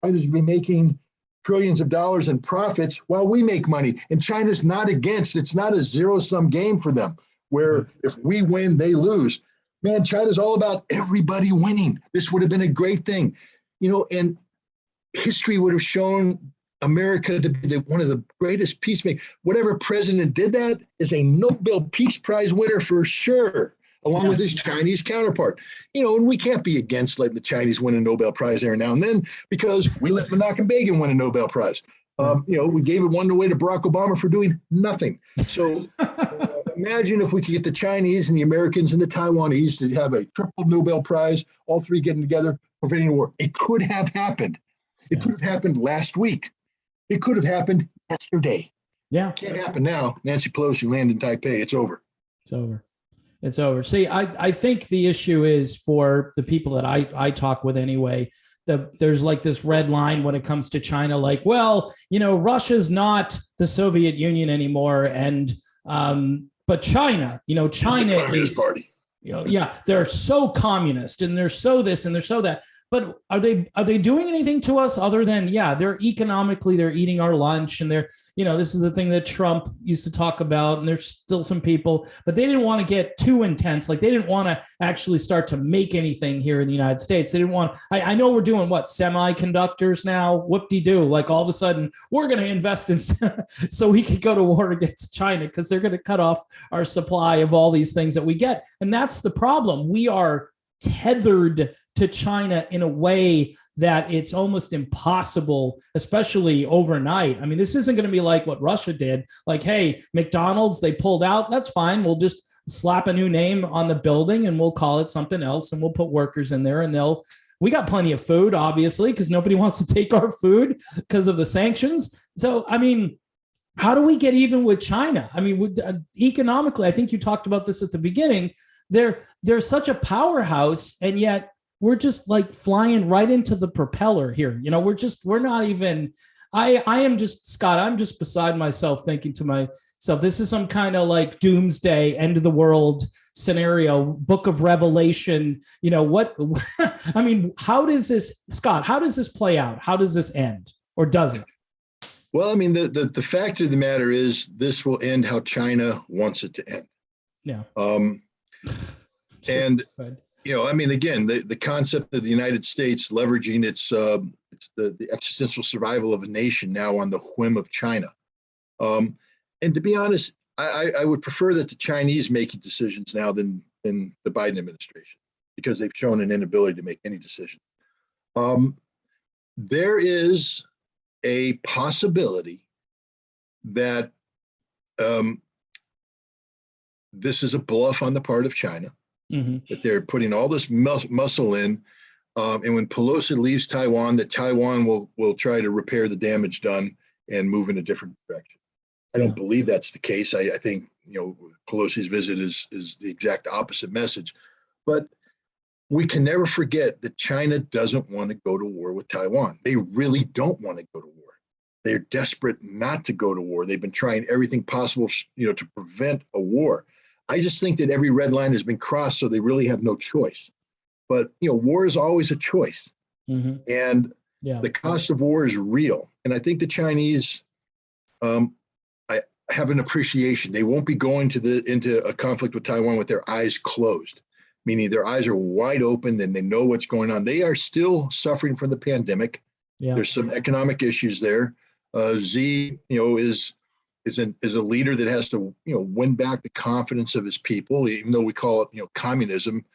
China's be making trillions of dollars in profits while we make money. And China's not against, it's not a zero-sum game for them, where if we win, they lose. Man, China's all about everybody winning. This would have been a great thing. And history would have shown America to be one of the greatest peacemakers. Whatever president did that is a Nobel Peace Prize winner for sure, along with his Chinese counterpart. And we can't be against letting the Chinese win a Nobel Prize every now and then because we let Menachem Begin win a Nobel Prize. We gave it one away to Barack Obama for doing nothing. So imagine if we could get the Chinese and the Americans and the Taiwanese to have a triple Nobel Prize, all three getting together, preventing a war. It could have happened. It could have happened last week. It could have happened yesterday. Yeah. It can't happen now. Nancy Pelosi landed in Taipei. It's over. It's over. It's over. See, I think the issue is for the people that I talk with anyway, there's like this red line when it comes to China, like, well, Russia's not the Soviet Union anymore. And, but China is, party. They're so communist and they're so this and they're so that. But are they doing anything to us other than, they're economically, they're eating our lunch and they're, this is the thing that Trump used to talk about. And there's still some people, but they didn't want to get too intense. Like they didn't want to actually start to make anything here in the United States. They didn't want, I know we're doing semiconductors now, whoop-de-doo. Like all of a sudden we're going to invest in so we can go to war against China because they're going to cut off our supply of all these things that we get. And that's the problem. We are tethered to China in a way that it's almost impossible, especially overnight. I mean, this isn't going to be like what Russia did. Like, hey, McDonald's, they pulled out. That's fine. We'll just slap a new name on the building and we'll call it something else and we'll put workers in there and we got plenty of food, obviously, because nobody wants to take our food because of the sanctions. So, I mean, how do we get even with China? I mean, economically, I think you talked about this at the beginning. They're such a powerhouse, and yet we're just like flying right into the propeller here. We're not even, I am just, Scott, I'm just beside myself thinking to myself, this is some kind of like doomsday, end of the world scenario, book of Revelation. I mean, how does this, Scott, how does this play out? How does this end, or does it? Well, I mean, the fact of the matter is this will end how China wants it to end. Yeah. And I mean, again, the concept of the United States leveraging its the existential survival of a nation now on the whim of China. And to be honest, I would prefer that the Chinese making decisions now than the Biden administration, because they've shown an inability to make any decision. There is a possibility that this is a bluff on the part of China. Mm-hmm. That they're putting all this muscle in, and when Pelosi leaves Taiwan, that Taiwan will try to repair the damage done and move in a different direction. I don't believe that's the case. I think Pelosi's visit is the exact opposite message. But we can never forget that China doesn't want to go to war with Taiwan. They really don't want to go to war. they're desperate not to go to war. They've been trying everything possible, to prevent a war. I just think that every red line has been crossed, so they really have no choice. But war is always a choice, and the cost of war is real. And I think the Chinese, I have an appreciation. They won't be going into a conflict with Taiwan with their eyes closed, meaning their eyes are wide open and they know what's going on. They are still suffering from the pandemic. Yeah. There's some economic issues there. Xi, is a leader that has to, win back the confidence of his people, even though we call it, communism.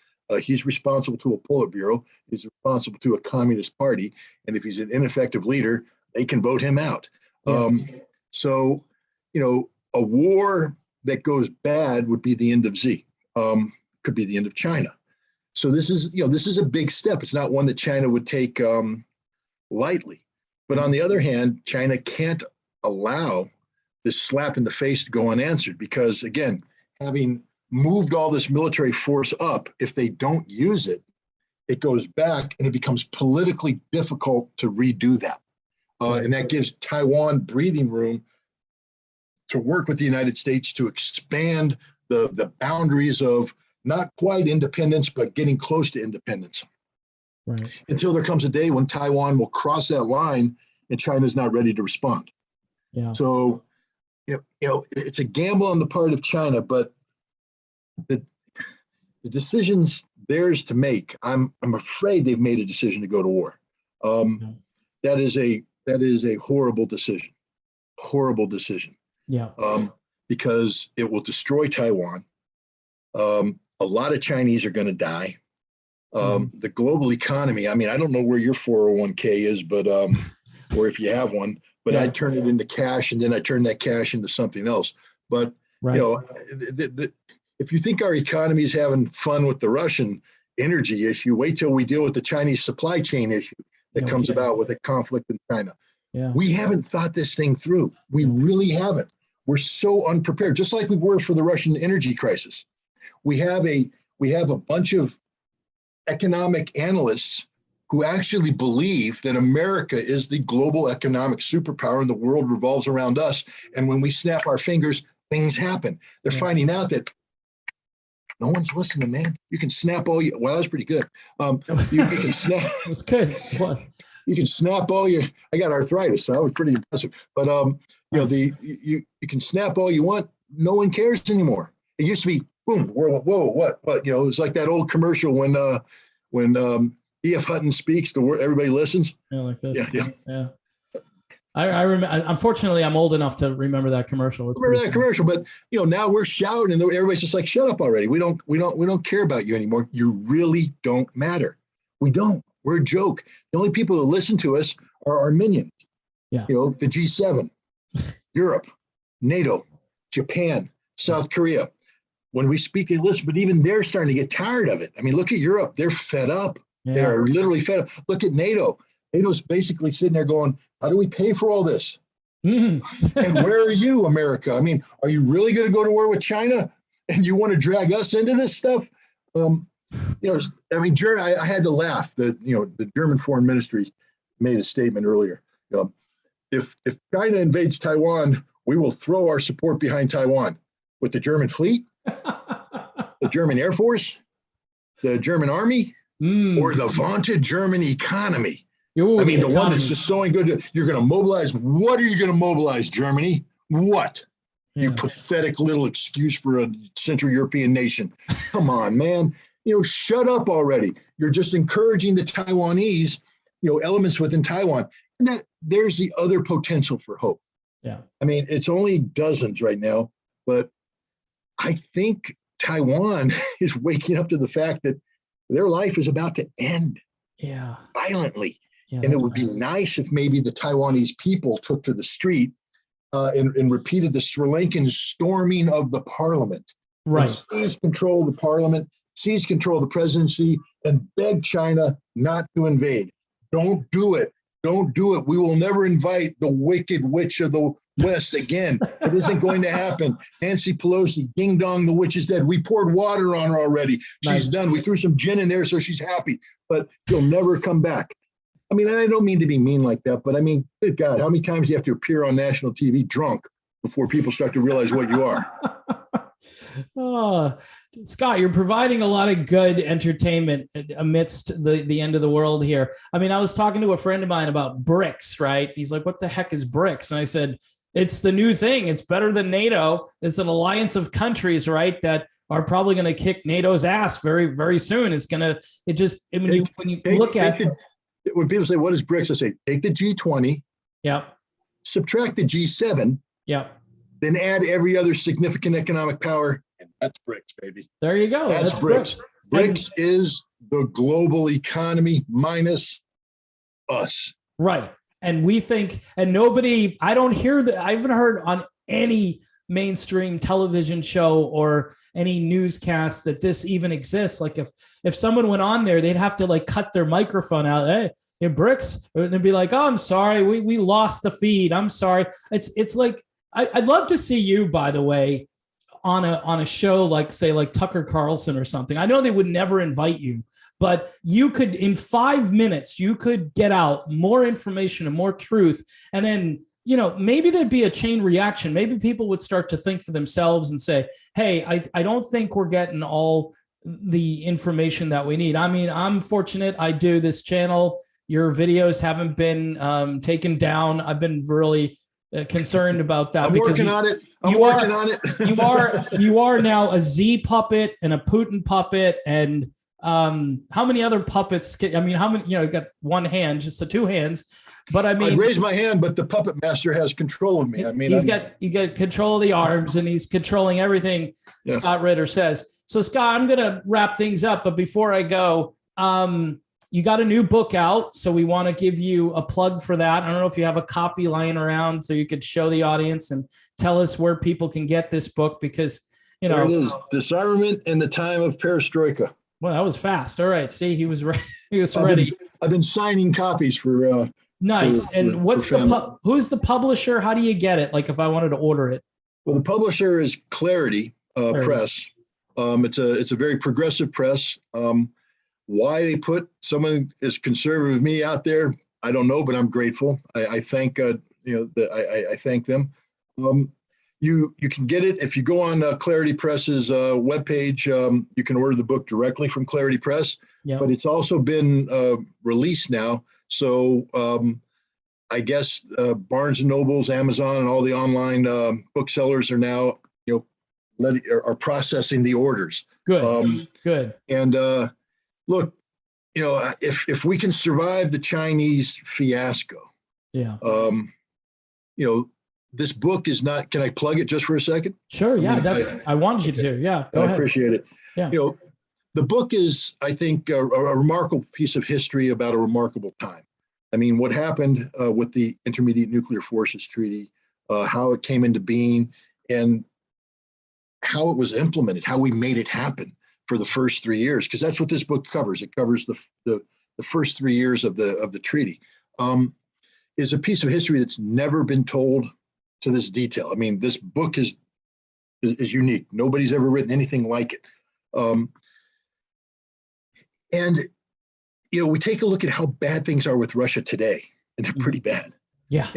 He's responsible to a Politburo. He's responsible to a communist party. And if he's an ineffective leader, they can vote him out. Yeah. So, a war that goes bad would be the end of Xi. Could be the end of China. So this is a big step. It's not one that China would take lightly. But on the other hand, China can't allow this slap in the face to go unanswered because, again, having moved all this military force up, if they don't use it, it goes back and it becomes politically difficult to redo that. And that gives Taiwan breathing room to work with the United States to expand the boundaries of not quite independence, but getting close to independence. Right. Until there comes a day when Taiwan will cross that line and China's not ready to respond. Yeah. So, it's a gamble on the part of China, but the decision's theirs to make. I'm afraid they've made a decision to go to war. That is a horrible decision. Horrible decision. Yeah. Because it will destroy Taiwan. A lot of Chinese are going to die. The global economy, I mean, I don't know where your 401k is, but or if you have one, but I turn it into cash and then I turn that cash into something else. But, if you think our economy is having fun with the Russian energy issue, wait till we deal with the Chinese supply chain issue that comes about with a conflict in China. Yeah. We haven't thought this thing through. We really haven't. We're so unprepared, just like we were for the Russian energy crisis. We have a bunch of economic analysts who actually believe that America is the global economic superpower and the world revolves around us. And when we snap our fingers, things happen. They're finding out that no one's listening, man. You can snap all you. Well, that was pretty good. You can snap. That's good. What? You can snap all your. I got arthritis, so that was pretty impressive. But you can snap all you want. No one cares anymore. It used to be boom. Whoa, what? But it was like that old commercial when E.F. Hutton speaks, everybody listens. Yeah, like this. Yeah. I remember. Unfortunately, I'm old enough to remember that commercial. Remember that commercial, but now we're shouting, and everybody's just like, "Shut up already! We don't care about you anymore. You really don't matter. We don't. We're a joke. The only people that listen to us are our minions. Yeah. The G7, Europe, NATO, Japan, South Korea. When we speak, they listen, but even they're starting to get tired of it. I mean, look at Europe. They're fed up. Yeah. They are literally fed up. Look at NATO. NATO's basically sitting there going, how do we pay for all this? And where are you, America? I mean, are you really going to go to war with China? And you want to drag us into this stuff? I had to laugh that, the German foreign ministry made a statement earlier. If China invades Taiwan, we will throw our support behind Taiwan with the German fleet, the German Air Force, the German Army, or the vaunted German economy. Ooh, the one that's just so good. You're going to mobilize. What are you going to mobilize, Germany? What? Yeah. You pathetic little excuse for a Central European nation. Come on, man. Shut up already. You're just encouraging the Taiwanese, elements within Taiwan. And there's the other potential for hope. Yeah. It's only dozens right now, but I think Taiwan is waking up to the fact that their life is about to end. Yeah. Violently. Yeah, and it would be nice if maybe the Taiwanese people took to the street and repeated the Sri Lankan storming of the parliament. Right. Seized control of the parliament, seized control of the presidency, and begged China not to invade. Don't do it. Don't do it. We will never invite the wicked witch of the West again. It isn't going to happen. Nancy Pelosi, ding dong, the witch is dead. We poured water on her already. She's done. We threw some gin in there so she's happy, but she'll never come back. I mean, I don't mean to be mean like that, but I mean, good God, how many times do you have to appear on national TV drunk before people start to realize what you are? Oh, Scott, you're providing a lot of good entertainment amidst the end of the world here. I mean, I was talking to a friend of mine about BRICS, right? He's like, what the heck is BRICS? And I said, it's the new thing. It's better than NATO. It's an alliance of countries, right, that are probably going to kick NATO's ass very, very soon. It's going to, it just, when you look at, when people say, what is BRICS? I say, take the G20, yeah, subtract the G7, yeah, then add every other significant economic power. And that's BRICS, baby. There you go. That's BRICS. BRICS is the global economy minus us. Right. And we think, and nobody, I don't hear that. I haven't heard on any mainstream television show or any newscast that this even exists. Like if someone went on there, they'd have to like cut their microphone out. Hey, in BRICS, and they'd be like, oh, I'm sorry. We lost the feed. I'm sorry. It's like, I'd love to see you, by the way, on a show like, say, like Tucker Carlson or something. I know they would never invite you, but you could, in 5 minutes, you could get out more information and more truth. And then, you know, maybe there'd be a chain reaction. Maybe people would start to think for themselves and say, hey, I don't think we're getting all the information that we need. I mean, I'm fortunate. I do this channel. Your videos haven't been taken down. I've been really concerned about that. I'm working on it. You are now a Z puppet and a Putin puppet. And how many other puppets? I mean, how many, you know, you got one hand, just the two hands. But I mean, I raised my hand, but the puppet master has control of me. I mean, you got control of the arms, and he's controlling everything Scott Ritter says. So, Scott, I'm going to wrap things up. But before I go, you got a new book out, so we want to give you a plug for that. I don't know if you have a copy lying around so you could show the audience and tell us where people can get this book, because, you know. There it is, Disarmament in the Time of Perestroika. Well, that was fast. All right. See, he was ready. He was ready. I've been signing copies for. Nice. And what's who's the publisher? How do you get it? Like if I wanted to order it? Well, the publisher is Clarity Press. It's a very progressive press. Why they put someone as conservative as me out there, I don't know, but I'm grateful. I thank I thank them. You can get it if you go on Clarity Press's webpage. You can order the book directly from Clarity Press, but it's also been released now. So I guess Barnes and Nobles, Amazon, and all the online booksellers are now, are processing the orders. Good. Good. And look, if we can survive the Chinese fiasco, this book is not. Can I plug it just for a second? Sure. Yeah, I wanted you to. Yeah, go ahead. I appreciate it. Yeah. The book is, I think, a remarkable piece of history about a remarkable time. I mean, what happened with the Intermediate Nuclear Forces Treaty, how it came into being, and how it was implemented, how we made it happen for the first 3 years, because that's what this book covers. It covers the first 3 years of the treaty. Is a piece of history that's never been told to this detail. I mean, this book is unique. Nobody's ever written anything like it. And we take a look at how bad things are with Russia today, and they're pretty bad. Yeah.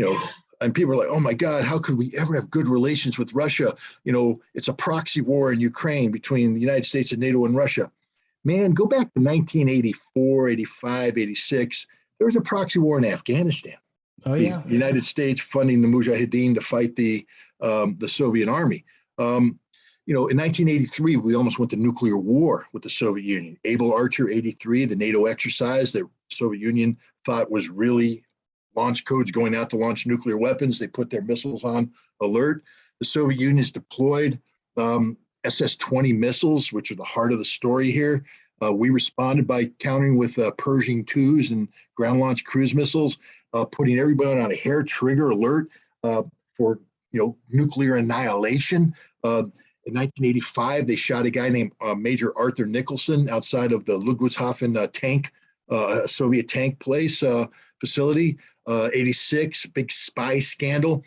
And people are like, oh my God, how could we ever have good relations with Russia? It's a proxy war in Ukraine between the United States and NATO and Russia. Man, go back to 1984, 85, 86. There was a proxy war in Afghanistan. Oh yeah. The United States funding the Mujahideen to fight the Soviet army. In 1983, we almost went to nuclear war with the Soviet Union. Able Archer 83, the NATO exercise that the Soviet Union thought was really launch codes going out to launch nuclear weapons. They put their missiles on alert. The Soviet Union has deployed SS-20 missiles, which are the heart of the story here. We responded by countering with Pershing 2s and ground-launched cruise missiles, putting everybody on a hair trigger alert for nuclear annihilation. In 1985, they shot a guy named Major Arthur Nicholson outside of the Ludwigshafen tank, Soviet tank place facility. 86, big spy scandal.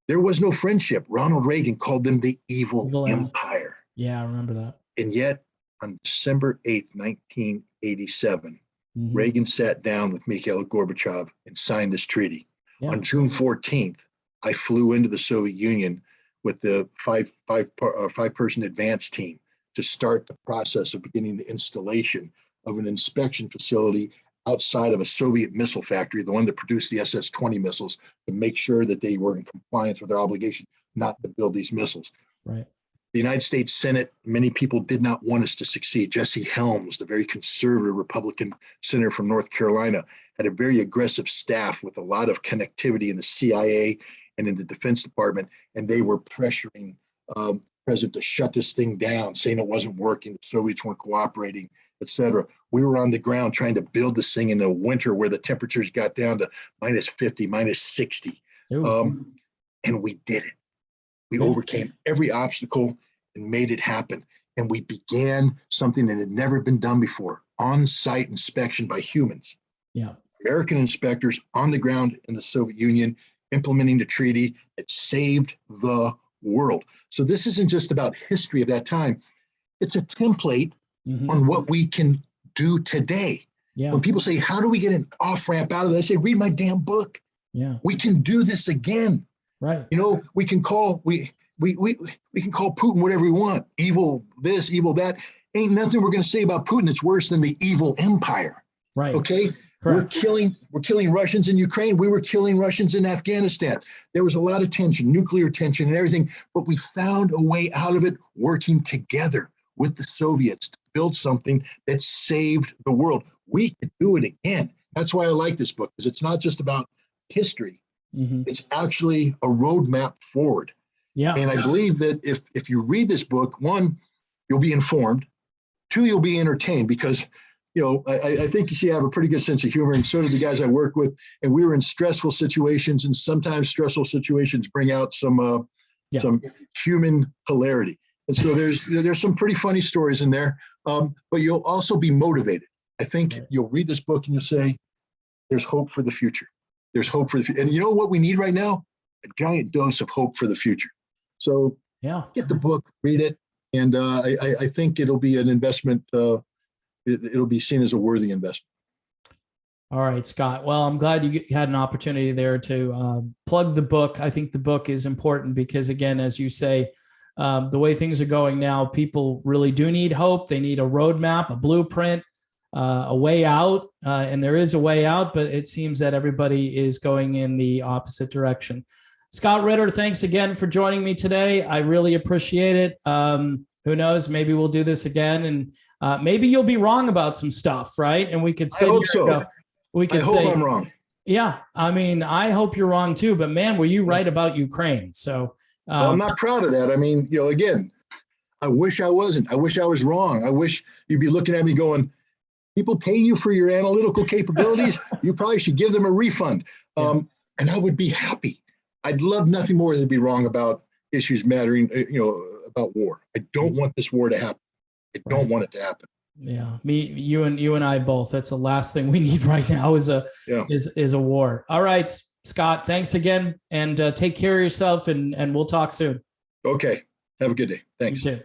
There was no friendship. Ronald Reagan called them the evil empire. Yeah, I remember that. And yet, on December 8th, 1987, Mhm. Reagan sat down with Mikhail Gorbachev and signed this treaty. Yeah. On June 14th, I flew into the Soviet Union with the five-person advance team to start the process of beginning the installation of an inspection facility outside of a Soviet missile factory, the one that produced the SS-20 missiles, to make sure that they were in compliance with their obligation not to build these missiles. Right. The United States Senate, many people did not want us to succeed. Jesse Helms, the very conservative Republican senator from North Carolina, had a very aggressive staff with a lot of connectivity in the CIA and in the Defense Department, and they were pressuring the president to shut this thing down, saying it wasn't working, the Soviets weren't cooperating, et cetera. We were on the ground trying to build this thing in the winter where the temperatures got down to minus 50, minus 60. And we did it. We overcame every obstacle and made it happen. And we began something that had never been done before, on-site inspection by humans. Yeah. American inspectors on the ground in the Soviet Union implementing the treaty that saved the world. So this isn't just about history of that time. It's a template on what we can do today. Yeah. When people say, how do we get an off-ramp out of this? I say, read my damn book. Yeah. We can do this again. Right. You know, we can call we can call Putin whatever we want. Evil this, evil that. Ain't nothing we're going to say about Putin that's worse than the evil empire. Right. Okay. Correct. We're killing Russians in Ukraine. We were killing Russians in Afghanistan. There was a lot of tension, nuclear tension and everything, but we found a way out of it working together with the Soviets to build something that saved the world. We could do it again. That's why I like this book, because it's not just about history. It's actually a roadmap forward. Yeah. And I believe that if you read this book, one, you'll be informed. Two, you'll be entertained, because you know, I think you see I have a pretty good sense of humor, and so do the guys I work with. And we were in stressful situations, and sometimes stressful situations bring out some human hilarity. And so there's some pretty funny stories in there, but you'll also be motivated. I think you'll read this book and you'll say, there's hope for the future. There's hope for the future. And you know what we need right now? A giant dose of hope for the future. So get the book, read it, and I think it'll be an investment. It'll be seen as a worthy investment. All right, Scott. Well, I'm glad you had an opportunity there to plug the book. I think the book is important because, again, as you say, the way things are going now, people really do need hope. They need a roadmap, a blueprint, a way out. And there is a way out, but it seems that everybody is going in the opposite direction. Scott Ritter, thanks again for joining me today. I really appreciate it. Who knows? Maybe we'll do this again, and maybe you'll be wrong about some stuff, right? And we could say, I hope so. We could I hope say, I'm wrong. Yeah, I mean, I hope you're wrong too. But man, were you right about Ukraine? So well, I'm not proud of that. I mean, you know, again, I wish I wasn't. I wish I was wrong. I wish you'd be looking at me going, people pay you for your analytical capabilities. You probably should give them a refund. And I would be happy. I'd love nothing more than to be wrong about issues mattering, you know, about war. I don't want this war to happen. I don't want it to happen. Yeah, you and I both. That's the last thing we need right now is a war. All right, Scott, thanks again, and take care of yourself, and we'll talk soon. Okay. Have a good day. Thanks. You too.